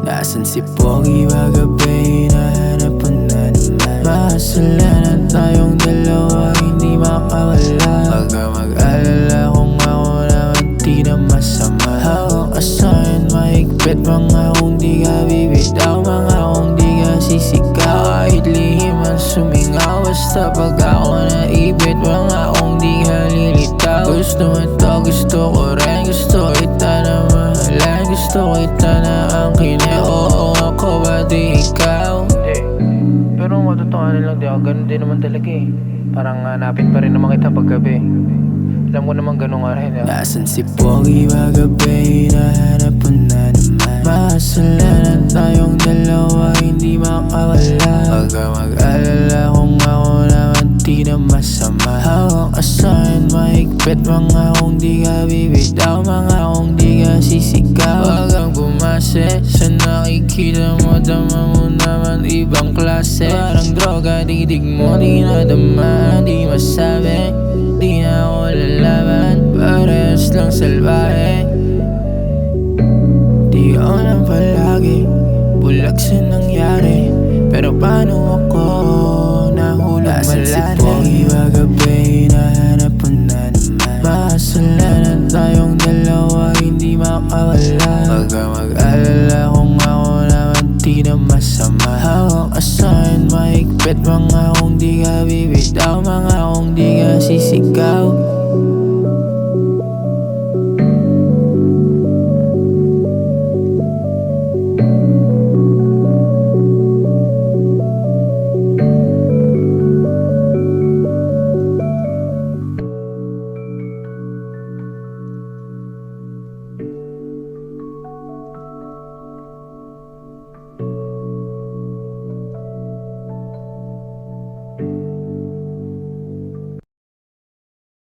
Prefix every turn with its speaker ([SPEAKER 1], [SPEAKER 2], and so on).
[SPEAKER 1] Nasaan si Pogi ba gabi? Nahanap mo na naman. Makasalanan tayong dalawa, hindi makawala. Huwag ka mag-alala kung ako naman di na masama. Hawak ka sa'kin, mahigpit, mga kung di ka bibitaw, mga kung di ka sisigaw. Kahit lihim ang sumingaw, basta pag ako naibit, mga kung di ka lilitaw. Gusto mo to, gusto ko rin, gusto kita na mahalan, gusto kita na angkinin. Oo, ako ba di ikaw?
[SPEAKER 2] Pero matotohanan lang, di ako ganun din naman talaga eh. Parang hanapin pa rin naman kita paggabi. Alam ko naman ganun nga rin.
[SPEAKER 1] Nasaan si Pogi ba gabi? Nahanap mo na naman. Makasalanan tayong dalawa, hindi makawala. Huwag ka mag-alala kung ako naman di na masama. Hawak ka sa'kin, mahigpit, mga kung di ka bibitaw, mga kung di ka sisigaw. Huwag kang bumase sa nakikita mo, dama mo naman ibang klase. Parang droga, didig mo, di nadama, di masabi, di na ako lalaban, parehas lang salbahe. Di ako lang palagi bulag sa nangyari, pero paano ako nahulog malalim? Nasaan si Pogi ba gabi? Nahanap mo na naman. Makasalanan tayong dalawa, hindi makawala. Huwag ka mag-alala kung ako naman di na masama. Hawak ka sa'kin, mahigpit, mga kung di ka bibitaw, mga kung di ka sisigaw.